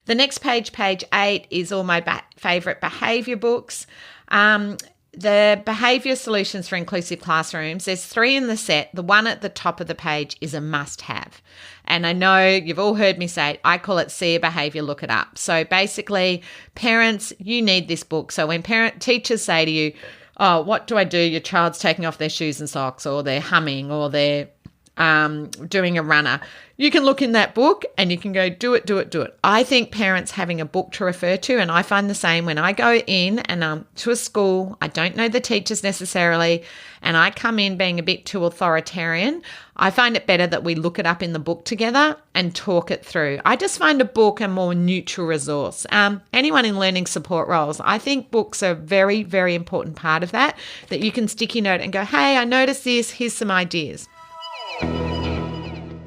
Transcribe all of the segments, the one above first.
The next page, page 8, is all my favourite behaviour books. The Behaviour Solutions for Inclusive Classrooms, there's 3 in the set. The one at the top of the page is a must-have. And I know you've all heard me say it. I call it See a Behaviour, Look It Up. So basically, parents, you need this book. So when teachers say to you, oh, what do I do? Your child's taking off their shoes and socks, or they're humming, or they're doing a runner. You can look in that book and you can go, do it, do it, do it. I think parents having a book to refer to, and I find the same when I go in and to a school, I don't know the teachers necessarily, and I come in being a bit too authoritarian, I find it better that we look it up in the book together and talk it through. I just find a book a more neutral resource. Anyone in learning support roles, I think books are a very, very important part of that you can sticky note and go, hey, I noticed this, here's some ideas.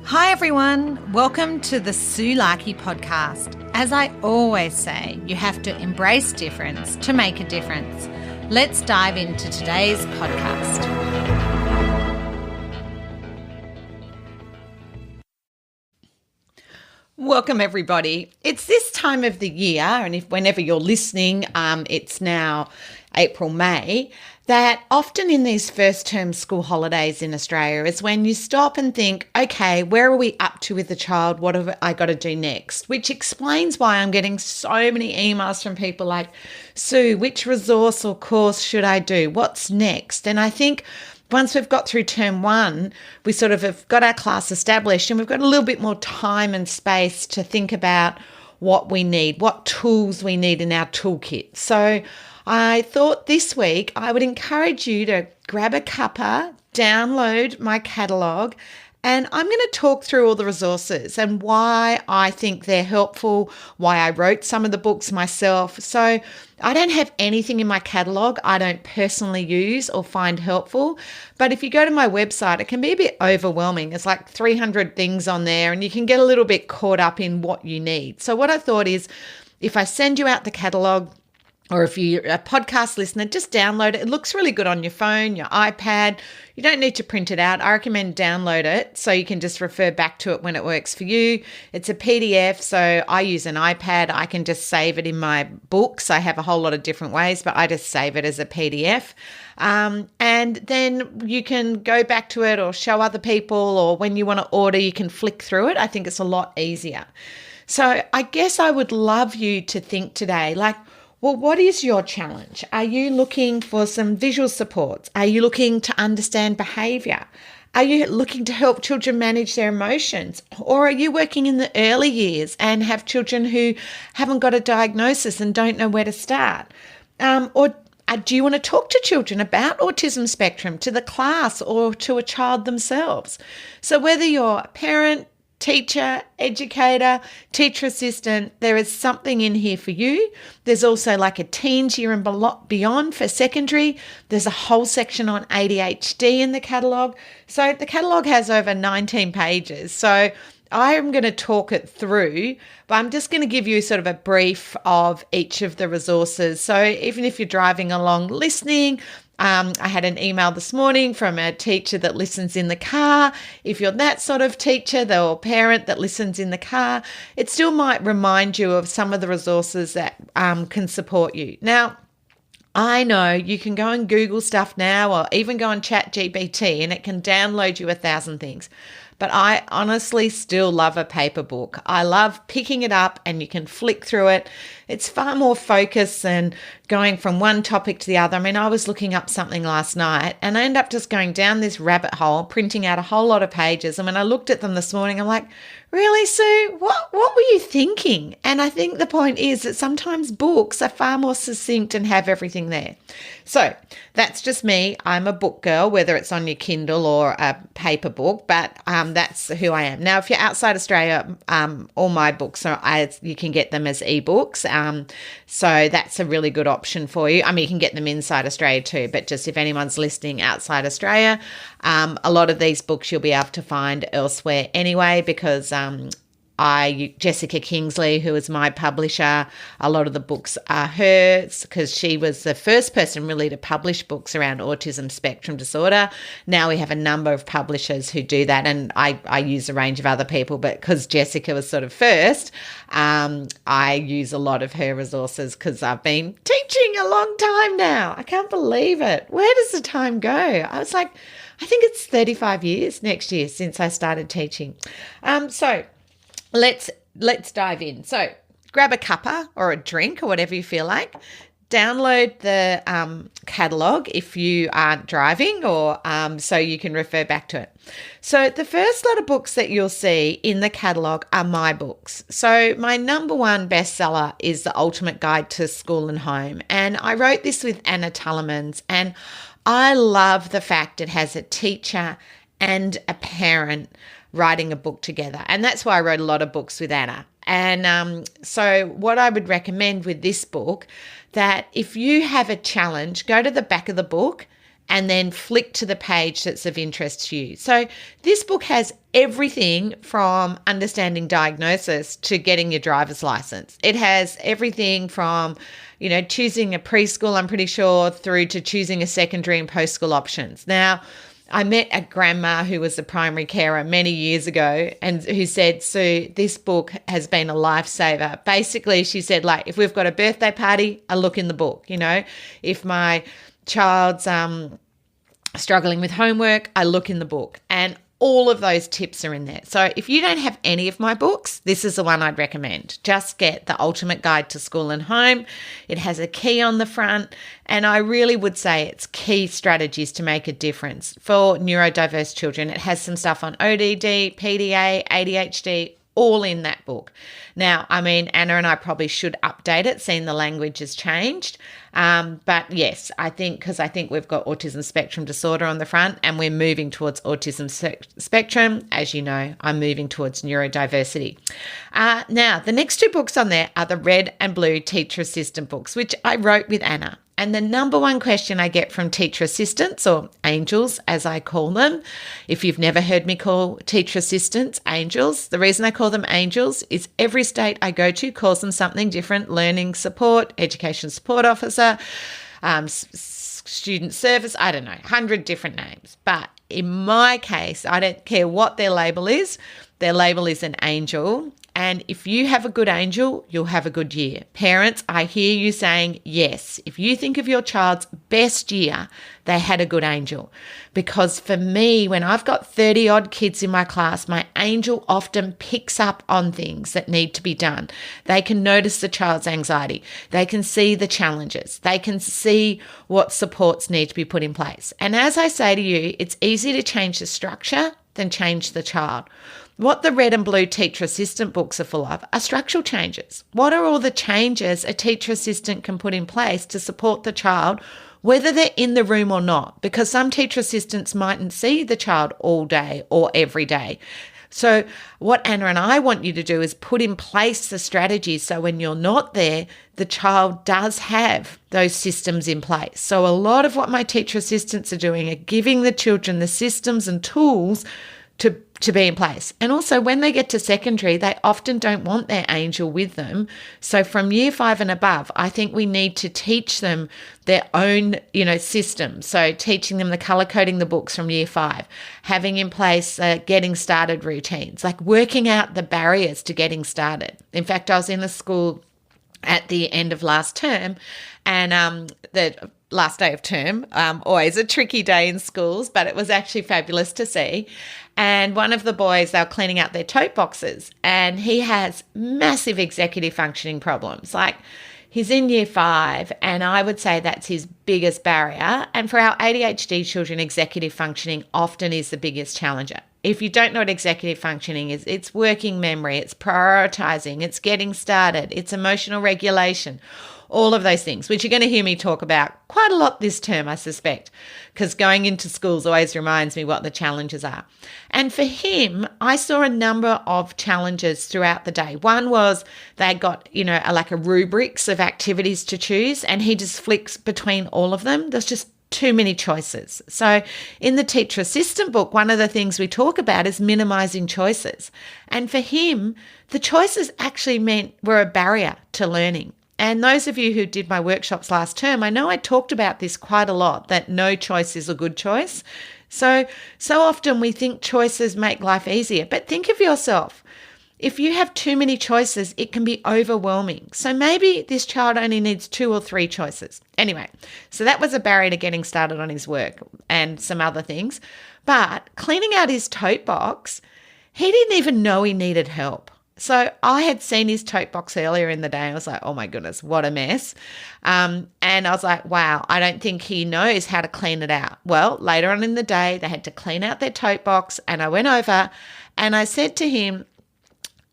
Hi everyone, welcome to the Sue Larkey podcast. As I always say, you have to embrace difference to make a difference. Let's dive into today's podcast. Welcome everybody. It's this time of the year, and whenever you're listening, it's now April, May, that often in these first term school holidays in Australia is when you stop and think, okay, where are we up to with the child? What have I got to do next? Which explains why I'm getting so many emails from people like, Sue, which resource or course should I do? What's next? And I think once we've got through term 1, we sort of have got our class established and we've got a little bit more time and space to think about what we need, what tools we need in our toolkit. So I thought this week I would encourage you to grab a cuppa, download my catalogue, and I'm going to talk through all the resources and why I think they're helpful, why I wrote some of the books myself. So I don't have anything in my catalogue I don't personally use or find helpful. But if you go to my website, it can be a bit overwhelming. It's like 300 things on there and you can get a little bit caught up in what you need. So what I thought is if I send you out the catalogue, or if you're a podcast listener, just download it. It looks really good on your phone, your iPad. You don't need to print it out. I recommend download it so you can just refer back to it when it works for you. It's a PDF, so I use an iPad. I can just save it in my books. I have a whole lot of different ways, but I just save it as a PDF. And then you can go back to it or show other people, or when you want to order, you can flick through it. I think it's a lot easier. So I guess I would love you to think today, like, well, what is your challenge? Are you looking for some visual supports? Are you looking to understand behaviour? Are you looking to help children manage their emotions? Or are you working in the early years and have children who haven't got a diagnosis and don't know where to start? Or do you want to talk to children about autism spectrum, to the class or to a child themselves? So whether you're a parent, teacher, educator, teacher assistant, there is something in here for you. There's also like a teens year and beyond for secondary. There's a whole section on ADHD in the catalogue. So the catalogue has over 19 pages. So I am going to talk it through, but I'm just going to give you sort of a brief of each of the resources. So even if you're driving along listening, I had an email this morning from a teacher that listens in the car. If you're that sort of teacher or parent that listens in the car, it still might remind you of some of the resources that can support you. Now, I know you can go and Google stuff now or even go on ChatGPT and it can download you 1,000 things. But I honestly still love a paper book. I love picking it up and you can flick through it. It's far more focused than going from one topic to the other. I mean, I was looking up something last night and I ended up just going down this rabbit hole, printing out a whole lot of pages. And when I looked at them this morning, I'm like, really, Sue, what were you thinking? And I think the point is that sometimes books are far more succinct and have everything there. So that's just me. I'm a book girl, whether it's on your Kindle or a paper book, but that's who I am. Now, if you're outside Australia, all my books you can get them as ebooks. So that's a really good option for you. I mean, you can get them inside Australia too, but just if anyone's listening outside Australia, a lot of these books you'll be able to find elsewhere anyway, because Jessica Kingsley, who is my publisher, a lot of the books are hers because she was the first person really to publish books around autism spectrum disorder. Now we have a number of publishers who do that, and I use a range of other people, but because Jessica was sort of first, I use a lot of her resources because I've been teaching a long time now. I can't believe it. Where does the time go? I was like, I think it's 35 years next year since I started teaching. So let's dive in. So grab a cuppa or a drink or whatever you feel like. Download the catalogue if you aren't driving, or so you can refer back to it. So the first lot of books that you'll see in the catalogue are my books. So my number one bestseller is The Ultimate Guide to School and Home. And I wrote this with Anna Tullemans, and I love the fact it has a teacher and a parent writing a book together. And that's why I wrote a lot of books with Anna. And so what I would recommend with this book, that if you have a challenge, go to the back of the book and then flick to the page that's of interest to you. So this book has everything from understanding diagnosis to getting your driver's license. It has everything from, choosing a preschool, I'm pretty sure, through to choosing a secondary and post-school options. Now, I met a grandma who was a primary carer many years ago and who said, Sue, this book has been a lifesaver. Basically, she said, like, if we've got a birthday party, I look in the book. If my child's struggling with homework, I look in the book. And all of those tips are in there. So if you don't have any of my books, this is the one I'd recommend. Just get The Ultimate Guide to School and Home. It has a key on the front, and I really would say it's key strategies to make a difference for neurodiverse children. It has some stuff on ODD, PDA, ADHD, all in that book. Now, Anna and I probably should update it, seeing the language has changed. But yes, I think we've got autism spectrum disorder on the front and we're moving towards autism spectrum. As you know, I'm moving towards neurodiversity. Now, the next two books on there are the red and blue teacher assistant books, which I wrote with Anna. And the number one question I get from teacher assistants, or angels as I call them, if you've never heard me call teacher assistants angels, the reason I call them angels is every state I go to calls them something different: learning support, education support officer, student service, I don't know, 100 different names. But in my case, I don't care what their label is an angel. And if you have a good angel, you'll have a good year. Parents, I hear you saying yes. If you think of your child's best year, they had a good angel. Because for me, when I've got 30 odd kids in my class, my angel often picks up on things that need to be done. They can notice the child's anxiety. They can see the challenges. They can see what supports need to be put in place. And as I say to you, it's easy to change the structure than change the child. What the red and blue teacher assistant books are full of are structural changes. What are all the changes a teacher assistant can put in place to support the child, whether they're in the room or not? Because some teacher assistants mightn't see the child all day or every day. So what Anna and I want you to do is put in place the strategies so when you're not there, the child does have those systems in place. So a lot of what my teacher assistants are doing are giving the children the systems and tools to be in place. And also when they get to secondary, they often don't want their angel with them. So from year 5 and above, I think we need to teach them their own, system. So teaching them the color coding the books from year 5, having in place getting started routines, like working out the barriers to getting started. In fact, I was in a school at the end of last term, and the last day of term, always a tricky day in schools, but it was actually fabulous to see. And one of the boys, they were cleaning out their tote boxes, and he has massive executive functioning problems. Like, he's in year 5, and I would say that's his biggest barrier. And for our ADHD children, executive functioning often is the biggest challenger. If you don't know what executive functioning is, it's working memory, it's prioritizing, it's getting started, it's emotional regulation, all of those things, which you're going to hear me talk about quite a lot this term, I suspect, because going into schools always reminds me what the challenges are. And for him, I saw a number of challenges throughout the day. One was they got, like a rubrics of activities to choose, and he just flicks between all of them. There's just too many choices. So in the teacher assistant book, one of the things we talk about is minimizing choices. And for him, the choices actually were a barrier to learning. And those of you who did my workshops last term, I know I talked about this quite a lot, that no choice is a good choice. So often we think choices make life easier, but think of yourself. If you have too many choices, it can be overwhelming. So maybe this child only needs 2 or 3 choices. Anyway, so that was a barrier to getting started on his work and some other things. But cleaning out his tote box, he didn't even know he needed help. So I had seen his tote box earlier in the day. I was like, oh my goodness, what a mess. And I was like, wow, I don't think he knows how to clean it out. Well, later on in the day, they had to clean out their tote box. And I went over and I said to him,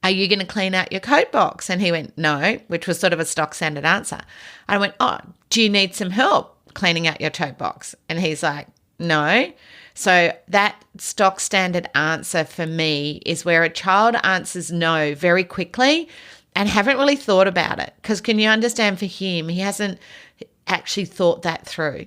are you going to clean out your coat box? And he went, no, which was sort of a stock standard answer. I went, oh, do you need some help cleaning out your tote box? And he's like, no. So that stock standard answer for me is where a child answers no very quickly and haven't really thought about it. Because can you understand, for him, he hasn't actually thought that through.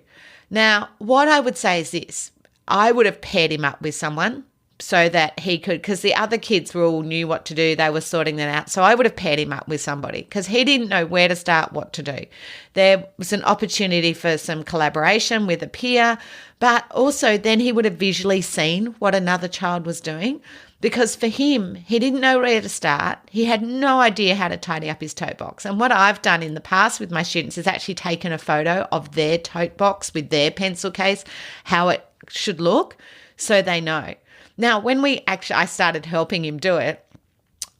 Now, what I would say is this. I would have paired him up with someone so that he could, because the other kids all knew what to do. They were sorting that out. So I would have paired him up with somebody because he didn't know where to start, what to do. There was an opportunity for some collaboration with a peer, but also then he would have visually seen what another child was doing, because for him, he didn't know where to start. He had no idea how to tidy up his tote box. And what I've done in the past with my students is actually taken a photo of their tote box with their pencil case, how it should look, so they know. Now, when I started helping him do it,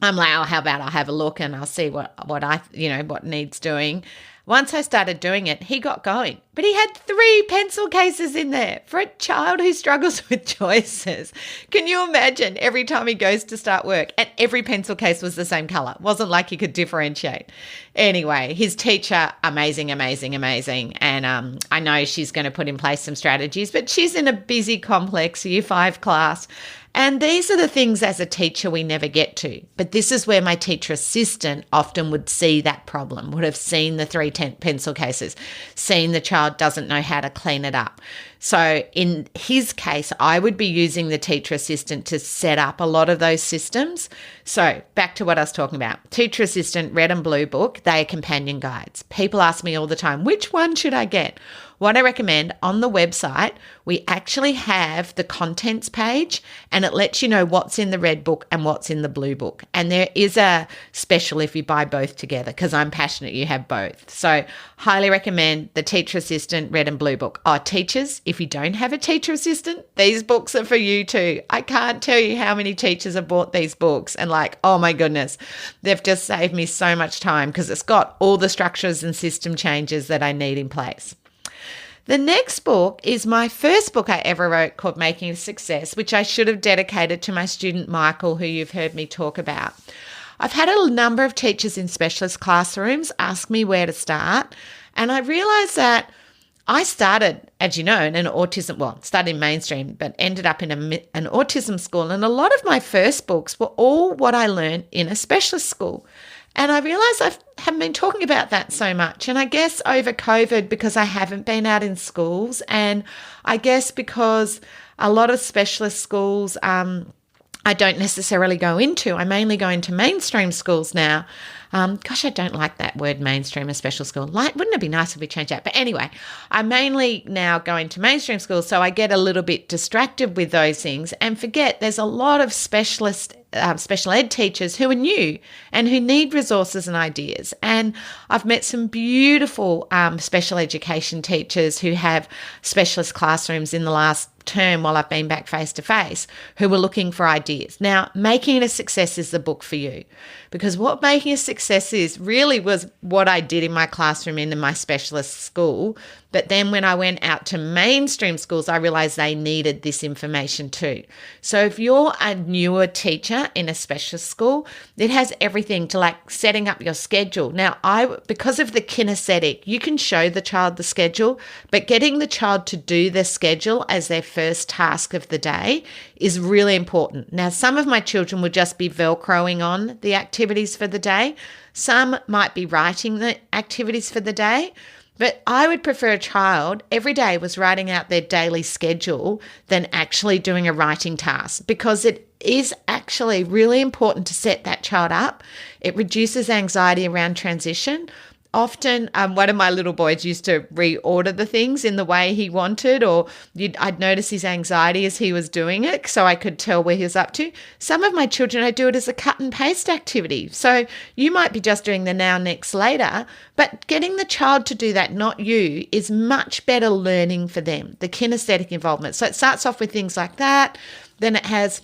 I'm like, oh, how about I'll have a look and I'll see what needs doing. Once I started doing it, he got going. But he had 3 pencil cases in there for a child who struggles with choices. Can you imagine every time he goes to start work and every pencil case was the same color? It wasn't like he could differentiate. Anyway, his teacher, amazing. And I know she's going to put in place some strategies, but she's in a busy, complex Year 5 class. And these are the things as a teacher we never get to. But this is where my teacher assistant often would see that problem, would have seen the 3 pencil cases, seen the child doesn't know how to clean it up. So in his case, I would be using the teacher assistant to set up a lot of those systems. So back to what I was talking about. Teacher assistant, red and blue book, they are companion guides. People ask me all the time, which one should I get? What I recommend, on the website, we actually have the contents page and it lets you know what's in the red book and what's in the blue book. And there is a special if you buy both together, because I'm passionate you have both. So highly recommend the teacher assistant red and blue book. Oh, teachers, if you don't have a teacher assistant, these books are for you too. I can't tell you how many teachers have bought these books and like, oh my goodness, they've just saved me so much time because it's got all the structures and system changes that I need in place. The next book is my first book I ever wrote, called Making a Success, which I should have dedicated to my student Michael, who you've heard me talk about. I've had a number of teachers in specialist classrooms ask me where to start, and I realised that I started, as you know, started in mainstream, but ended up in an autism school, and a lot of my first books were all what I learned in a specialist school. And I realised I haven't been talking about that so much. And I guess over COVID, because I haven't been out in schools, and I guess because a lot of specialist schools I don't necessarily go into. I mainly go into mainstream schools now. Gosh, I don't like that word, mainstream, a special school. Wouldn't it be nice if we changed that? But anyway, I mainly now go into mainstream schools, so I get a little bit distracted with those things and forget there's a lot of special ed teachers who are new and who need resources and ideas. And I've met some beautiful special education teachers who have specialist classrooms in the last term while I've been back face to face, who were looking for ideas. Now, Making It a Success is the book for you, because what Making a Success is really was what I did in my classroom in my specialist school. But then when I went out to mainstream schools, I realized they needed this information too. So if you're a newer teacher in a specialist school, it has everything to like setting up your schedule. Now, because of the kinesthetic, you can show the child the schedule, but getting the child to do the schedule as their first task of the day is really important. Now, some of my children would just be Velcroing on the activities for the day. Some might be writing the activities for the day. But I would prefer a child every day was writing out their daily schedule than actually doing a writing task, because it is actually really important to set that child up. It reduces anxiety around transition. Often, one of my little boys used to reorder the things in the way he wanted, or I'd notice his anxiety as he was doing it, so I could tell where he was up to. Some of my children, I do it as a cut and paste activity. So you might be just doing the now, next, later, but getting the child to do that, not you, is much better learning for them, the kinesthetic involvement. So it starts off with things like that. Then it has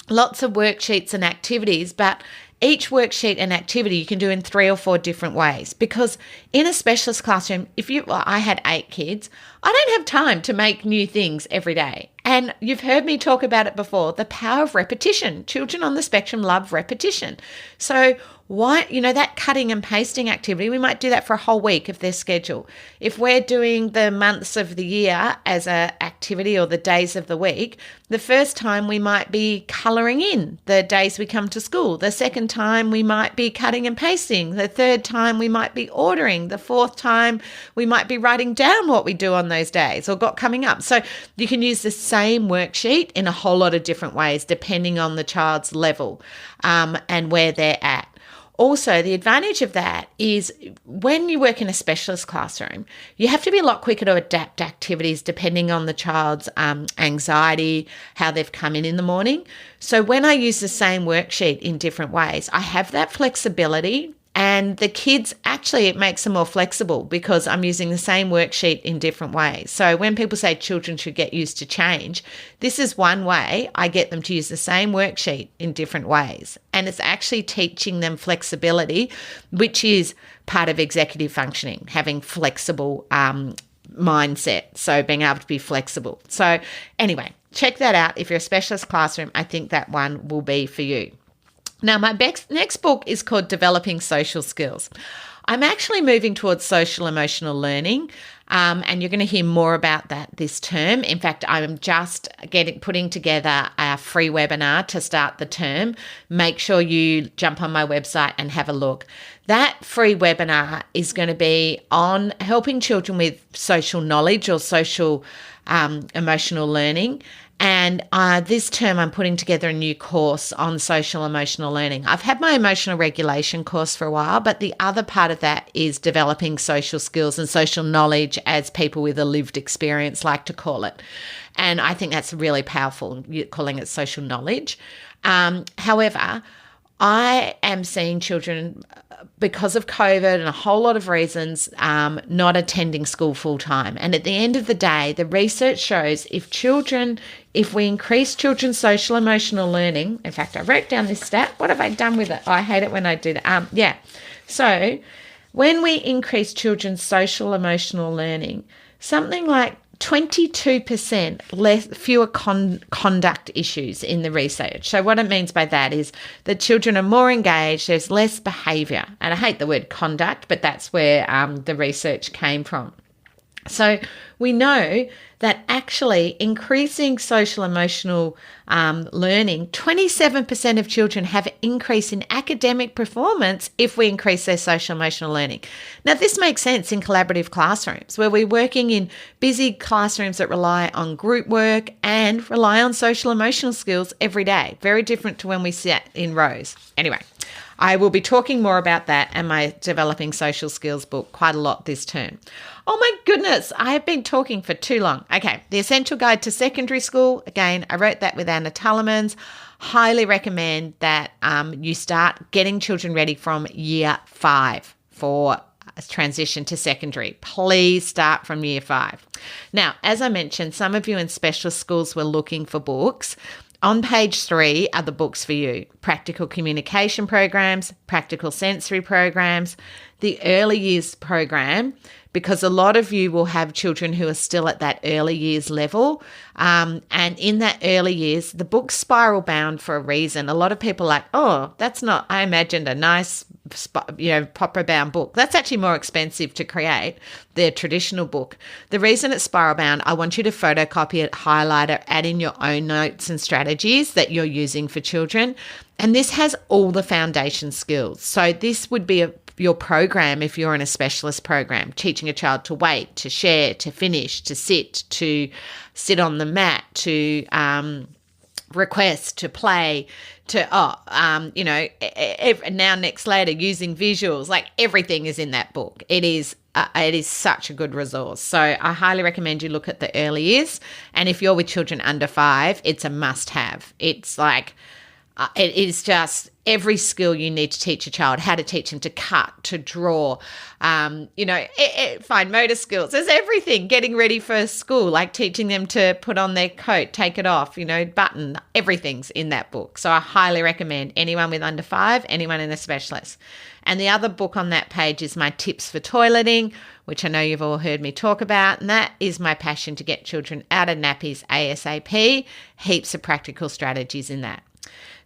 lots of worksheets and activities, but each worksheet and activity you can do in 3 or 4 different ways, because in a specialist classroom, I had 8 kids, I don't have time to make new things every day. And you've heard me talk about it before, the power of repetition. Children on the spectrum love repetition. So why, that cutting and pasting activity, we might do that for a whole week of their schedule. If we're doing the months of the year as an activity or the days of the week, the first time we might be colouring in the days we come to school. The second time we might be cutting and pasting. The third time we might be ordering. The fourth time we might be writing down what we do on those days or got coming up. So you can use the same worksheet in a whole lot of different ways depending on the child's level and where they're at. Also, the advantage of that is when you work in a specialist classroom, you have to be a lot quicker to adapt activities depending on the child's anxiety, how they've come in the morning. So when I use the same worksheet in different ways, I have that flexibility. And the kids, actually, it makes them more flexible because I'm using the same worksheet in different ways. So when people say children should get used to change, this is one way I get them to use the same worksheet in different ways. And it's actually teaching them flexibility, which is part of executive functioning, having flexible mindset. So being able to be flexible. So anyway, check that out. If you're a specialist classroom, I think that one will be for you. Now, my next book is called Developing Social Skills. I'm actually moving towards social emotional learning, and you're going to hear more about that this term. In fact, I'm just putting together a free webinar to start the term. Make sure you jump on my website and have a look. That free webinar is going to be on helping children with social knowledge or social emotional learning. And this term, I'm putting together a new course on social emotional learning. I've had my emotional regulation course for a while, but the other part of that is developing social skills and social knowledge, as people with a lived experience like to call it. And I think that's really powerful, calling it social knowledge. However, I am seeing children, because of COVID and a whole lot of reasons, not attending school full time. And at the end of the day, the research shows if we increase children's social emotional learning, in fact, I wrote down this stat. What have I done with it? I hate it when I do that. So when we increase children's social emotional learning, something like 22% fewer conduct issues in the research. So what it means by that is the children are more engaged, there's less behaviour. And I hate the word conduct, but that's where the research came from. So we know that actually increasing social emotional learning, 27% of children have an increase in academic performance if we increase their social emotional learning. Now, this makes sense in collaborative classrooms where we're working in busy classrooms that rely on group work and rely on social emotional skills every day. Very different to when we sit in rows. Anyway, I will be talking more about that and my Developing Social Skills book quite a lot this term. Oh my goodness, I have been talking for too long. Okay, The Essential Guide to Secondary School. Again, I wrote that with Anna Tullemans. Highly recommend that you start getting children ready from year 5 for transition to secondary. Please start from year 5. Now, as I mentioned, some of you in specialist schools were looking for books. On page 3 are the books for you. Practical communication programs, practical sensory programs, the early years program, because a lot of you will have children who are still at that early years level. And in that early years, the book's spiral bound for a reason. A lot of people are like, oh, that's not, I imagined a nice, proper bound book. That's actually more expensive to create, the traditional book. The reason it's spiral bound, I want you to photocopy it, highlight it, add in your own notes and strategies that you're using for children. And this has all the foundation skills. So this would be a your program if you're in a specialist program, teaching a child to wait, to share, to finish, to sit on the mat, to request, to play, to now next later using visuals. Like, everything is in that book. It is such a good resource. So I highly recommend you look at the early years, and if you're with children under 5, it's a must have. It's like it is just every skill you need to teach a child, how to teach them to cut, to draw, fine motor skills. There's everything. Getting ready for school, like teaching them to put on their coat, take it off, button, everything's in that book. So I highly recommend anyone with under 5, anyone in a specialist. And the other book on that page is my tips for toileting, which I know you've all heard me talk about. And that is my passion to get children out of nappies ASAP. Heaps of practical strategies in that.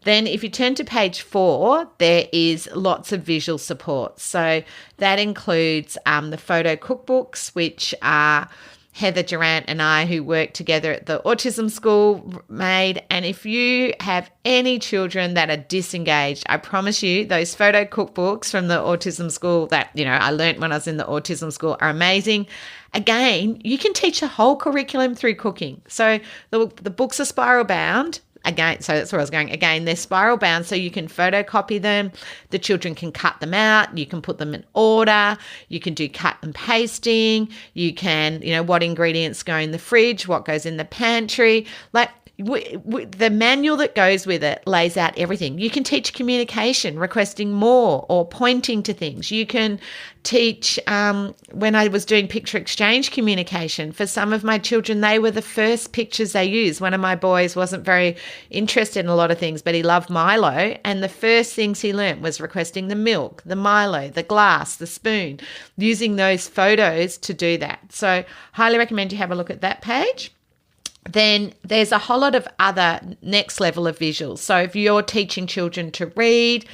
Then if you turn to page 4, there is lots of visual support. So that includes the photo cookbooks, which are Heather Durant and I, who work together at the Autism School, made. And if you have any children that are disengaged, I promise you those photo cookbooks from the Autism School that, I learnt when I was in the Autism School are amazing. Again, you can teach the whole curriculum through cooking. So the books are spiral bound. Again, so that's where I was going. Again, they're spiral bound, so you can photocopy them. The children can cut them out. You can put them in order. You can do cut and pasting. You can, what ingredients go in the fridge, what goes in the pantry. Like, the manual that goes with it lays out everything. You can teach communication, requesting more or pointing to things. You can teach, when I was doing picture exchange communication, for some of my children, they were the first pictures they used. One of my boys wasn't very interested in a lot of things, but he loved Milo. And the first things he learnt was requesting the milk, the Milo, the glass, the spoon, using those photos to do that. So highly recommend you have a look at that page. Then there's a whole lot of other next level of visuals. So if you're teaching children to read,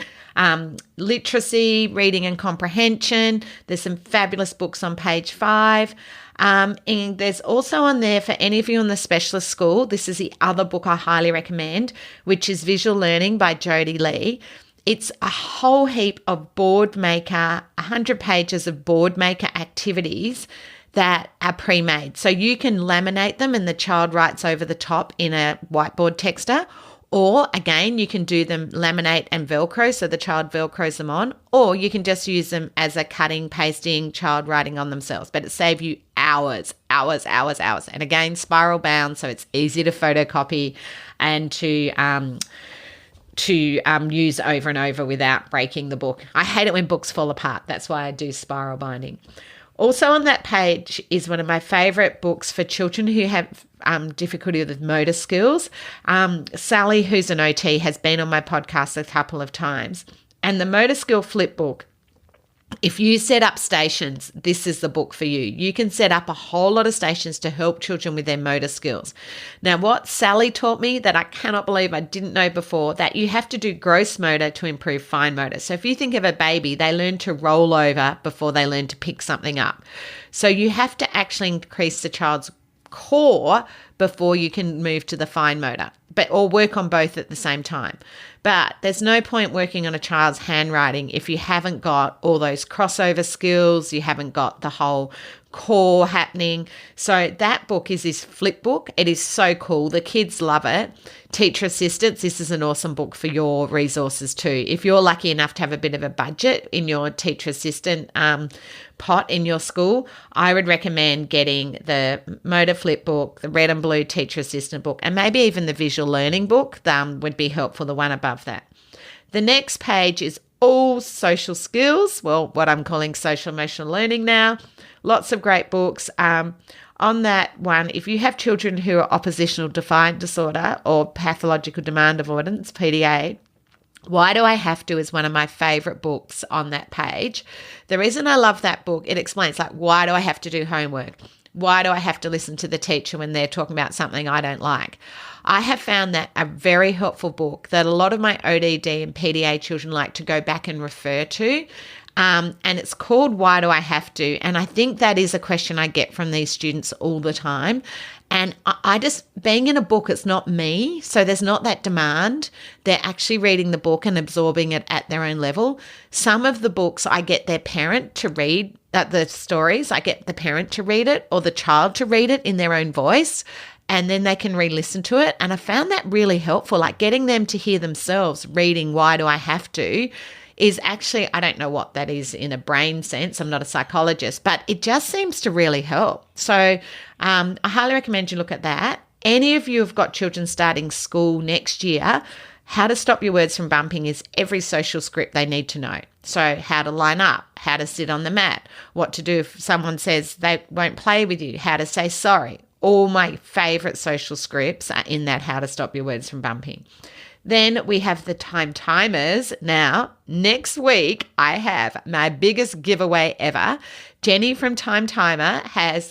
literacy, reading and comprehension, there's some fabulous books on page 5. And there's also on there for any of you in the specialist school, this is the other book I highly recommend, which is Visual Learning by Jodie Lee. It's a whole heap of board maker, 100 pages of board maker activities that are pre-made. So you can laminate them and the child writes over the top in a whiteboard texter, or again, you can do them laminate and Velcro, so the child Velcros them on, or you can just use them as a cutting, pasting, child writing on themselves. But it saves you hours. And again, spiral bound, so it's easy to photocopy and to use over and over without breaking the book. I hate it when books fall apart. That's why I do spiral binding. Also on that page is one of my favourite books for children who have difficulty with motor skills. Sally, who's an OT, has been on my podcast a couple of times. And the motor skill flip book, if you set up stations, this is the book for you. You can set up a whole lot of stations to help children with their motor skills. Now, what Sally taught me that I cannot believe I didn't know before, that you have to do gross motor to improve fine motor. So if you think of a baby, they learn to roll over before they learn to pick something up. So you have to actually increase the child's core before you can move to the fine motor, or work on both at the same time. But there's no point working on a child's handwriting if you haven't got all those crossover skills, you haven't got the whole core happening. So that book is this flip book. It is so cool. The kids love it. Teacher assistants, this is an awesome book for your resources too. If you're lucky enough to have a bit of a budget in your teacher assistant pot in your school, I would recommend getting the motor flip book, the red and blue teacher assistant book, and maybe even the visual learning book would be helpful, the one above that. The next page is all social skills, well, what I'm calling social emotional learning now. Lots of great books. On that one, if you have children who are oppositional defiant disorder or pathological demand avoidance, PDA, Why Do I Have To is one of my favourite books on that page. The reason I love that book, it explains, like, why do I have to do homework? Why do I have to listen to the teacher when they're talking about something I don't like? I have found that a very helpful book that a lot of my ODD and PDA children like to go back and refer to. And it's called Why Do I Have to? And I think that is a question I get from these students all the time. And I just, being in a book, it's not me. So there's not that demand. They're actually reading the book and absorbing it at their own level. Some of the books I get their parent to read, the stories, I get the parent to read it or the child to read it in their own voice. And then they can re-listen to it. And I found that really helpful, like getting them to hear themselves reading Why Do I Have to? Is actually, I don't know what that is in a brain sense. I'm not a psychologist, but it just seems to really help. So I highly recommend you look at that. Any of you have got children starting school next year, how to stop your words from bumping is every social script they need to know. So how to line up, how to sit on the mat, what to do if someone says they won't play with you, how to say sorry. All my favourite social scripts are in that how to stop your words from bumping. Then we have the time timers. Now, next week, I have my biggest giveaway ever. Jenny from Time Timer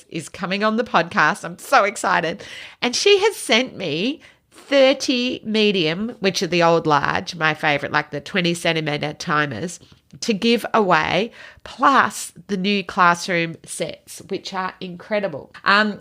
is coming on the podcast. I'm so excited. And she has sent me 30 medium, which are the old large, my favorite, like the 20 centimeter timers, to give away, plus the new classroom sets, which are incredible.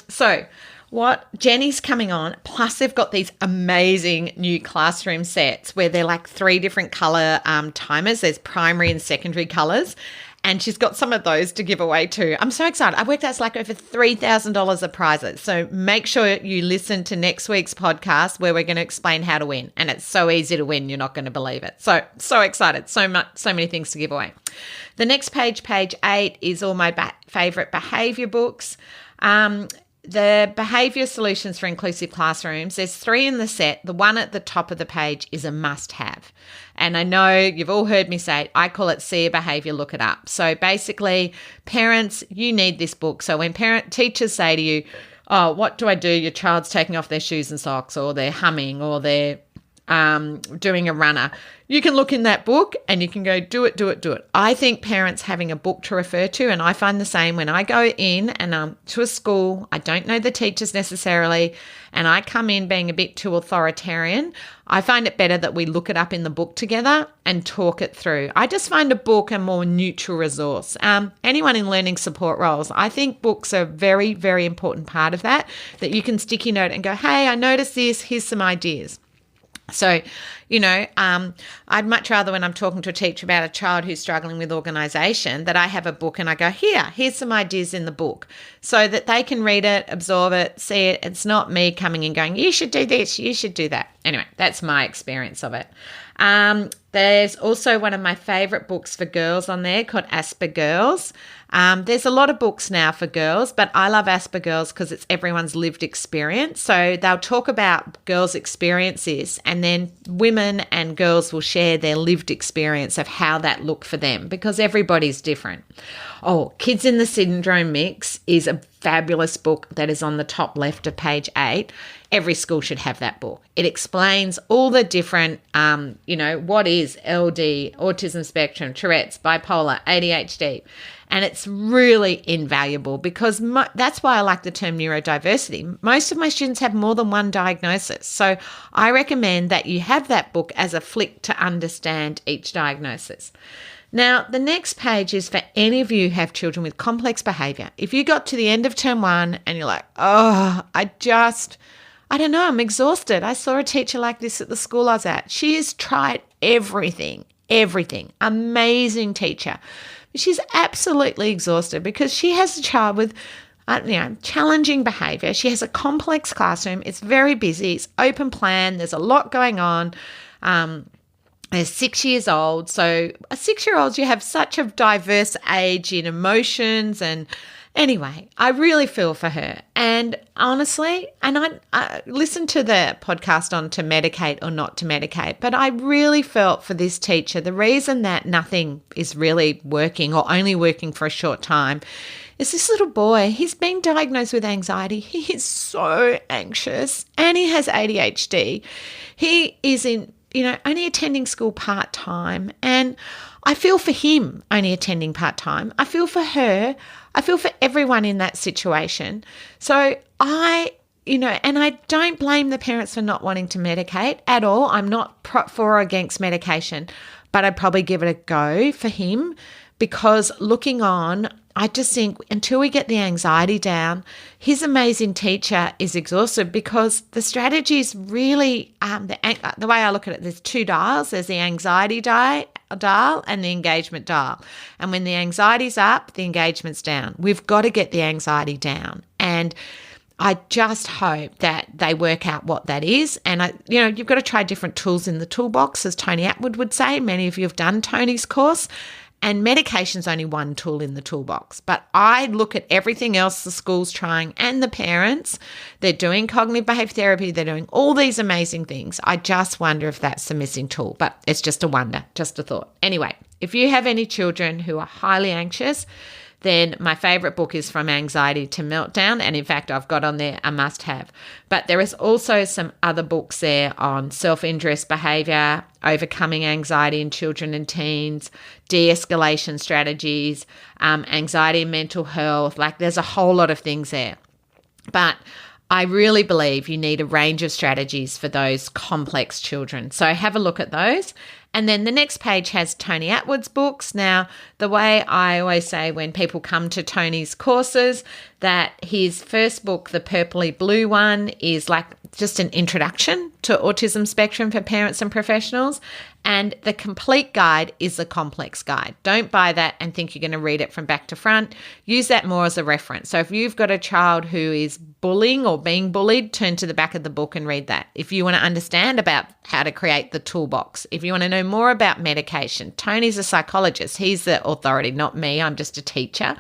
So what Jenny's coming on, plus they've got these amazing new classroom sets where they're like 3 different color timers. There's primary and secondary colors. And she's got some of those to give away too. I'm so excited. I worked out it's like over $3,000 of prizes. So make sure you listen to next week's podcast where we're going to explain how to win. And it's so easy to win. You're not going to believe it. So excited. So many things to give away. The next page, page 8, is all my favorite behaviour books. The Behaviour Solutions for Inclusive Classrooms, there's 3 in the set. The one at the top of the page is a must-have. And I know you've all heard me say, I call it See a Behaviour, Look It Up. So basically, parents, you need this book. So when teachers say to you, oh, what do I do? Your child's taking off their shoes and socks, or they're humming, or they're doing a runner. You can look in that book and you can go, do it. I think parents having a book to refer to, and I find the same when I go in and to a school, I don't know the teachers necessarily, and I come in being a bit too authoritarian. I find it better that we look it up in the book together and talk it through. I just find a book a more neutral resource. Anyone in learning support roles, I think books are a very, very important part of that you can sticky note and go, hey, I noticed this, here's some ideas. So, I'd much rather when I'm talking to a teacher about a child who's struggling with organisation that I have a book and I go, here's some ideas in the book, so that they can read it, absorb it, see it. It's not me coming in going, you should do this, you should do that. Anyway, that's my experience of it. There's also one of my favourite books for girls on there called Asper Girls. There's a lot of books now for girls, but I love Asper Girls because it's everyone's lived experience. So they'll talk about girls' experiences, and then women and girls will share their lived experience of how that looked for them, because everybody's different. Oh, Kids in the Syndrome Mix is a fabulous book that is on the top left of page 8. Every school should have that book. It explains all the different, what is LD, Autism Spectrum, Tourette's, bipolar, ADHD. And it's really invaluable because that's why I like the term neurodiversity. Most of my students have more than one diagnosis. So I recommend that you have that book as a flick to understand each diagnosis. Now, the next page is for any of you who have children with complex behaviour. If you got to the end of term 1 and you're like, I don't know, I'm exhausted. I saw a teacher like this at the school I was at. She has tried everything. Amazing teacher. But she's absolutely exhausted because she has a child with challenging behaviour. She has a complex classroom. It's very busy. It's open plan. There's a lot going on. They're 6 years old. So a 6-year-old, you have such a diverse age in emotions. And anyway, I really feel for her. And honestly, and I listened to the podcast on to medicate or not to medicate, but I really felt for this teacher, the reason that nothing is really working or only working for a short time is this little boy. He's been diagnosed with anxiety. He is so anxious and he has ADHD. He is only attending school part-time, and I feel for him only attending part-time. I feel for her. I feel for everyone in that situation. So and I don't blame the parents for not wanting to medicate at all. I'm not for or against medication, but I'd probably give it a go for him. because looking on, I just think until we get the anxiety down, his amazing teacher is exhausted because the strategies really, the way I look at it, there's two dials. There's the anxiety dial and the engagement dial. And when the anxiety's up, the engagement's down. We've got to get the anxiety down. And I just hope that they work out what that is. And, you've got to try different tools in the toolbox, as Tony Attwood would say. Many of you have done Tony's course. And medication's only one tool in the toolbox. But I look at everything else the school's trying and the parents. They're doing cognitive behaviour therapy. They're doing all these amazing things. I just wonder if that's the missing tool. But it's just a wonder, just a thought. Anyway, if you have any children who are highly anxious, then my favourite book is From Anxiety to Meltdown. And in fact, I've got on there a must-have. But there is also some other books there on self-injurious behaviour, overcoming anxiety in children and teens, de-escalation strategies, anxiety and mental health. Like, there's a whole lot of things there. But I really believe you need a range of strategies for those complex children. So have a look at those. And then the next page has Tony Attwood's books. Now, the way I always say when people come to Tony's courses, that his first book, the purpley blue one, is like just an introduction to Autism Spectrum for parents and professionals. And the complete guide is the complex guide. Don't buy that and think you're going to read it from back to front. Use that more as a reference. So if you've got a child who is bullying or being bullied, turn to the back of the book and read that. If you want to understand about how to create the toolbox, if you want to know more about medication, Tony's a psychologist. He's the authority, not me. I'm just a teacher.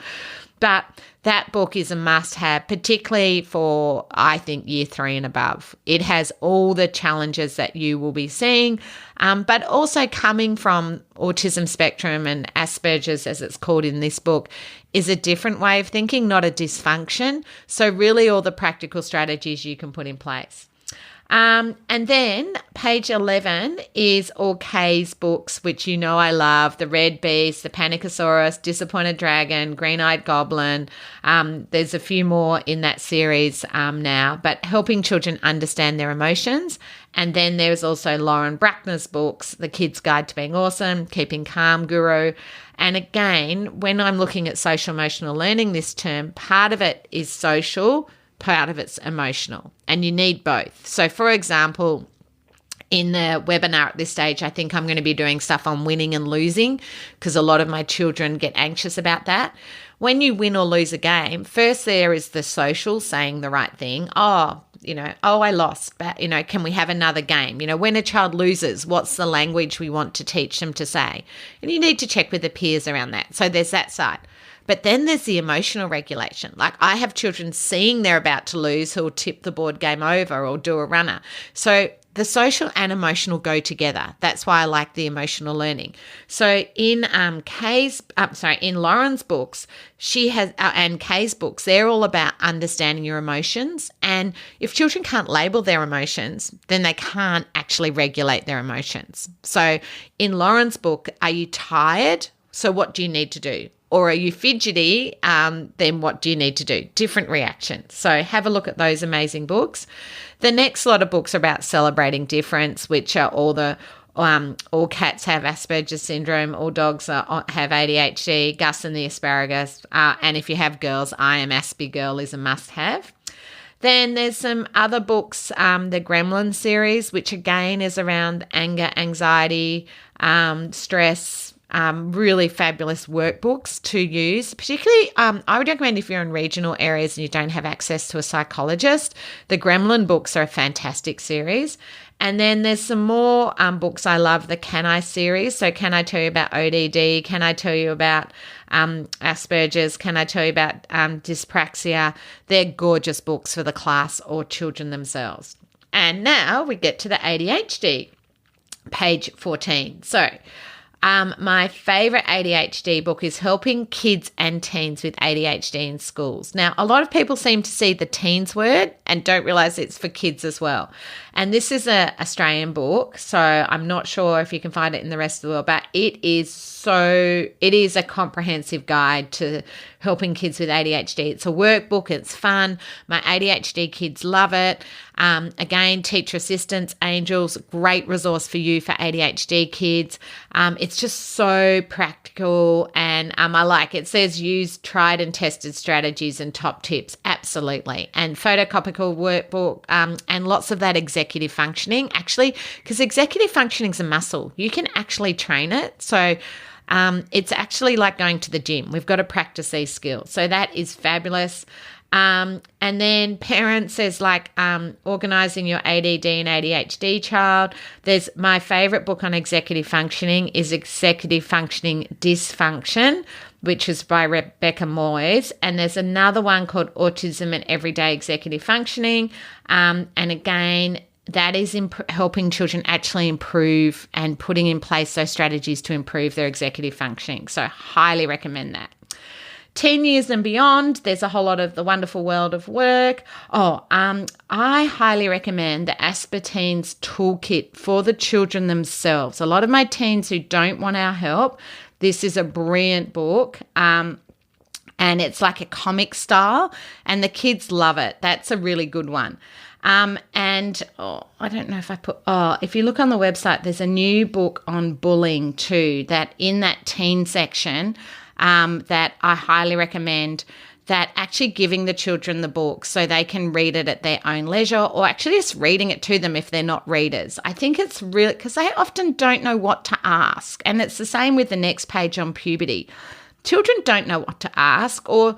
But that book is a must-have, particularly for, I think, year 3 and above. It has all the challenges that you will be seeing, but also coming from Autism Spectrum and Asperger's, as it's called in this book, is a different way of thinking, not a dysfunction. So really all the practical strategies you can put in place. And then page 11 is all Kay's books, which you know I love, The Red Beast, The Panicosaurus, Disappointed Dragon, Green-Eyed Goblin. There's a few more in that series now, but helping children understand their emotions. And then there's also Lauren Brackner's books, The Kid's Guide to Being Awesome, Keeping Calm Guru. And again, when I'm looking at social emotional learning this term, part of it is social, part of it's emotional, and you need both. So for example, in the webinar at this stage, I think I'm going to be doing stuff on winning and losing because a lot of my children get anxious about that. When you win or lose a game, first there is the social, saying the right thing. I lost, but, can we have another game? When a child loses, what's the language we want to teach them to say? And you need to check with the peers around that. So there's that side. But then there's the emotional regulation. Like, I have children seeing they're about to lose who'll tip the board game over or do a runner. So the social and emotional go together. That's why I like the emotional learning. So in in Lauren's books, she has and Kay's books, they're all about understanding your emotions. And if children can't label their emotions, then they can't actually regulate their emotions. So in Lauren's book, are you tired? So what do you need to do? Or are you fidgety? Then what do you need to do? Different reactions. So have a look at those amazing books. The next lot of books are about celebrating difference, which are all cats have Asperger's syndrome, all dogs have ADHD, Gus and the Asparagus. And if you have girls, I Am Aspie Girl is a must-have. Then there's some other books, the Gremlin series, which again is around anger, anxiety, stress, really fabulous workbooks to use. Particularly, I would recommend if you're in regional areas and you don't have access to a psychologist, the Gremlin books are a fantastic series. And then there's some more books I love, the Can I series. So Can I Tell You About ODD? Can I Tell You About Asperger's? Can I Tell You About Dyspraxia? They're gorgeous books for the class or children themselves. And now we get to the ADHD, page 14. So my favourite ADHD book is Helping Kids and Teens with ADHD in Schools. Now, a lot of people seem to see the teens word and don't realise it's for kids as well. And this is an Australian book, so I'm not sure if you can find it in the rest of the world, but it is a comprehensive guide to helping kids with ADHD. It's a workbook, it's fun. My ADHD kids love it. Again, teacher assistants, Angels, great resource for you for ADHD kids. It's just so practical, and I like it. It says use tried and tested strategies and top tips. Absolutely. And photocopical workbook, and lots of that executive functioning, actually, because executive functioning is a muscle. You can actually train it. So it's actually like going to the gym. We've got to practice these skills. So that is fabulous. And then parents, there's like organising your ADD and ADHD child. There's my favourite book on executive functioning is Executive Functioning Dysfunction, which is by Rebecca Moyes. And there's another one called Autism and Everyday Executive Functioning. And again, that is helping children actually improve and putting in place those strategies to improve their executive functioning. So highly recommend that. Teen years and beyond, there's a whole lot of The Wonderful World of Work. I highly recommend the Asperteen's Toolkit for the children themselves. A lot of my teens who don't want our help, this is a brilliant book. And it's like a comic style, and the kids love it. That's a really good one. I don't know if if you look on the website, there's a new book on bullying too, that in that teen section, that I highly recommend, that actually giving the children the book so they can read it at their own leisure, or actually just reading it to them if they're not readers. I think it's really, because they often don't know what to ask. And it's the same with the next page on puberty. Children don't know what to ask, or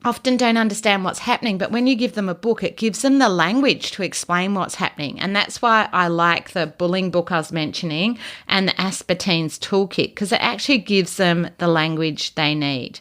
often don't understand what's happening, but when you give them a book, it gives them the language to explain what's happening. And that's why I like the bullying book I was mentioning and the Asperteen's Toolkit, because it actually gives them the language they need.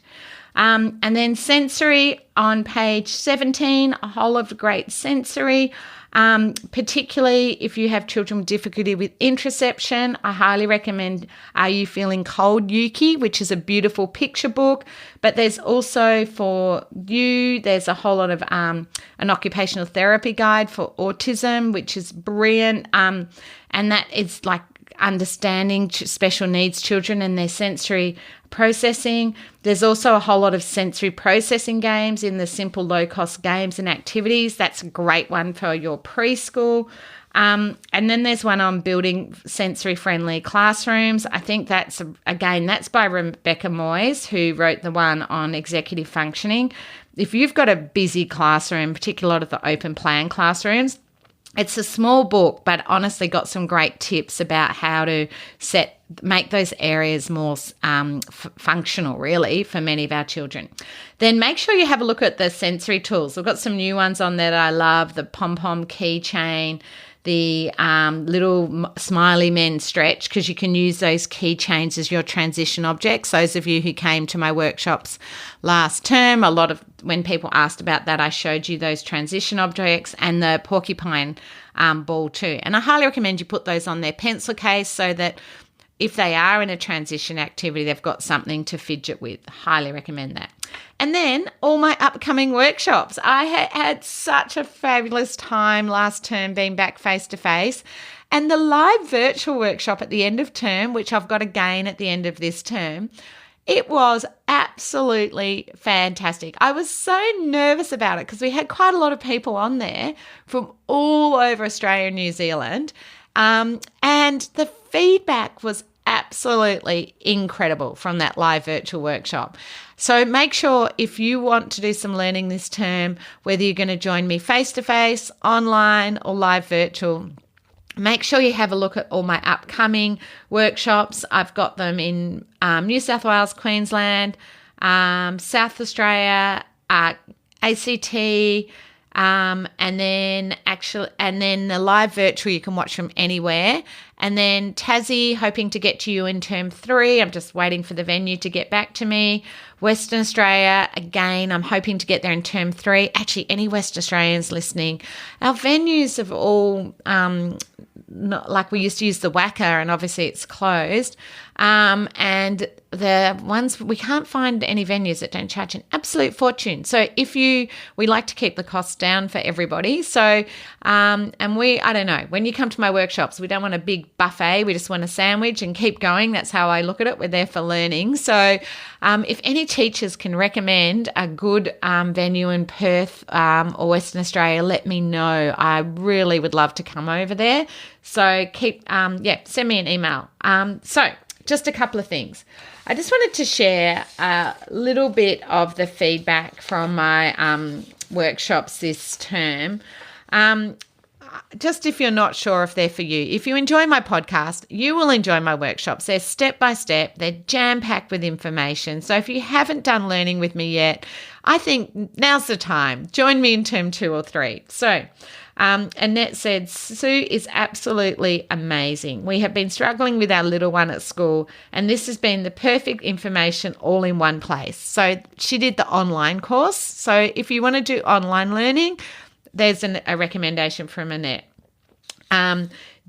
And then sensory on page 17, a whole lot of great sensory. Particularly if you have children with difficulty with interoception, I highly recommend Are You Feeling Cold, Yuki, which is a beautiful picture book. But there's also for you, there's a whole lot of an occupational therapy guide for autism, which is brilliant. And that is like understanding special needs children and their sensory processing. There's also a whole lot of sensory processing games in the simple low-cost games and activities. That's a great one for your preschool. And then there's one on building sensory-friendly classrooms. I think that's by Rebecca Moyes, who wrote the one on executive functioning. If you've got a busy classroom, particularly a lot of the open plan classrooms, it's a small book, but honestly got some great tips about how to make those areas more functional, really, for many of our children. Then make sure you have a look at the sensory tools. We've got some new ones on there that I love, the pom-pom keychain, the little smiley men stretch, because you can use those keychains as your transition objects. Those of you who came to my workshops last term, when people asked about that, I showed you those transition objects, and the porcupine ball too. And I highly recommend you put those on their pencil case so that if they are in a transition activity, they've got something to fidget with. Highly recommend that. And then all my upcoming workshops. I had such a fabulous time last term being back face-to-face. And the live virtual workshop at the end of term, which I've got again at the end of this term, it was absolutely fantastic. I was so nervous about it because we had quite a lot of people on there from all over Australia and New Zealand. And the feedback was absolutely incredible from that live virtual workshop. So make sure if you want to do some learning this term, whether you're going to join me face-to-face, online or live virtual, make sure you have a look at all my upcoming workshops. I've got them in New South Wales, Queensland, South Australia, ACT, and then the live virtual you can watch from anywhere. And then Tassie, hoping to get to you in term 3. I'm just waiting for the venue to get back to me. Western Australia, again, I'm hoping to get there in term 3. Actually, any West Australians listening, our venues have all, not like we used to use the Wacker, and obviously it's closed. And the ones we can't find any venues that don't charge an absolute fortune. So we like to keep the costs down for everybody. So, I don't know, when you come to my workshops, we don't want a big buffet. We just want a sandwich and keep going. That's how I look at it. We're there for learning. So, if any teachers can recommend a good venue in Perth or Western Australia, let me know. I really would love to come over there. So send me an email. So just a couple of things. I just wanted to share a little bit of the feedback from my workshops this term. Just if you're not sure if they're for you, if you enjoy my podcast, you will enjoy my workshops. They're step by step. They're jam-packed with information. So if you haven't done learning with me yet, I think now's the time. Join me in term 2 or 3. So Annette said, Sue is absolutely amazing. We have been struggling with our little one at school, and this has been the perfect information all in one place. So she did the online course. So if you want to do online learning, there's a recommendation from Annette.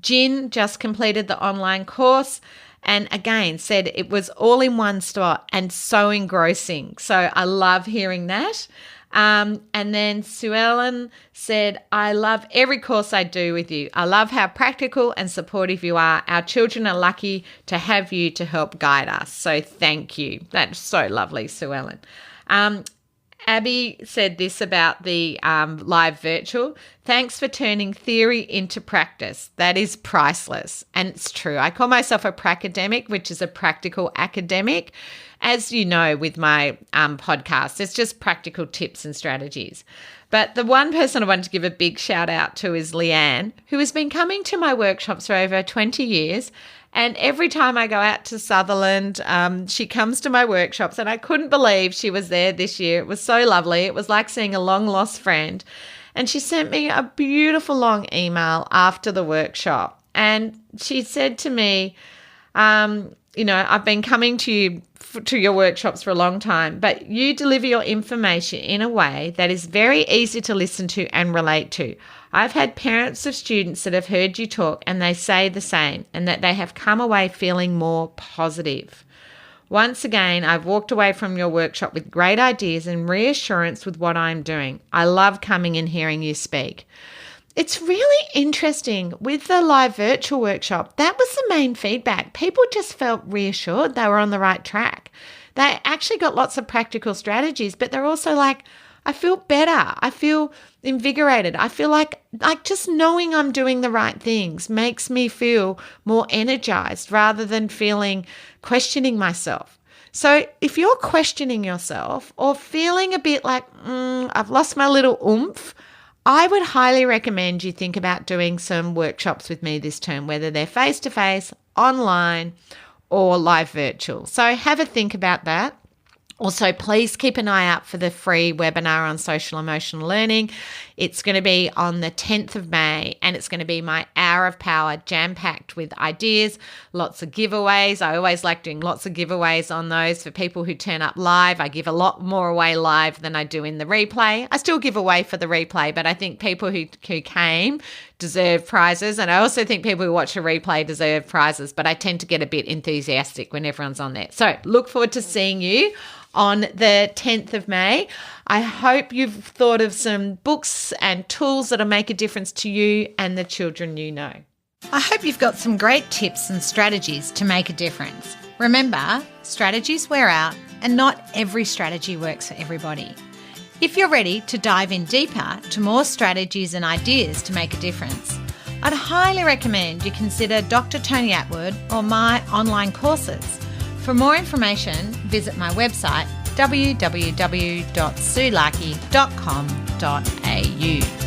Jin just completed the online course and again said it was all in one spot and so engrossing. So I love hearing that. And then Sue Ellen said, I love every course I do with you. I love how practical and supportive you are. Our children are lucky to have you to help guide us. So thank you. That's so lovely, Sue Ellen. Abby said this about the live virtual. Thanks for turning theory into practice. That is priceless. And it's true. I call myself a pracademic, which is a practical academic. As you know, with my podcast, it's just practical tips and strategies. But the one person I wanted to give a big shout out to is Leanne, who has been coming to my workshops for over 20 years. And every time I go out to Sutherland, she comes to my workshops, and I couldn't believe she was there this year. It was so lovely. It was like seeing a long-lost friend. And she sent me a beautiful long email after the workshop. And she said to me, I've been coming to your workshops for a long time, but you deliver your information in a way that is very easy to listen to and relate to. I've had parents of students that have heard you talk and they say the same, and that they have come away feeling more positive. Once again, I've walked away from your workshop with great ideas and reassurance with what I'm doing. I love coming and hearing you speak. It's really interesting with the live virtual workshop. That was the main feedback. People just felt reassured they were on the right track. They actually got lots of practical strategies, but they're also like, I feel better. I feel invigorated. I feel like just knowing I'm doing the right things makes me feel more energized rather than questioning myself. So if you're questioning yourself or feeling a bit like, I've lost my little oomph, I would highly recommend you think about doing some workshops with me this term, whether they're face-to-face, online, or live virtual. So have a think about that. Also, please keep an eye out for the free webinar on social emotional learning. It's going to be on the 10th of May, and it's going to be my hour of power, jam-packed with ideas, lots of giveaways. I always like doing lots of giveaways on those for people who turn up live. I give a lot more away live than I do in the replay. I still give away for the replay, but I think people who came deserve prizes, and I also think people who watch a replay deserve prizes, but I tend to get a bit enthusiastic when everyone's on there. So look forward to seeing you on the 10th of May. I hope you've thought of some books and tools that'll make a difference to you and the children you know. I hope you've got some great tips and strategies to make a difference. Remember, strategies wear out, and not every strategy works for everybody. If you're ready to dive in deeper to more strategies and ideas to make a difference, I'd highly recommend you consider Dr. Tony Attwood or my online courses. For more information, visit my website www.suelarkey.com.au.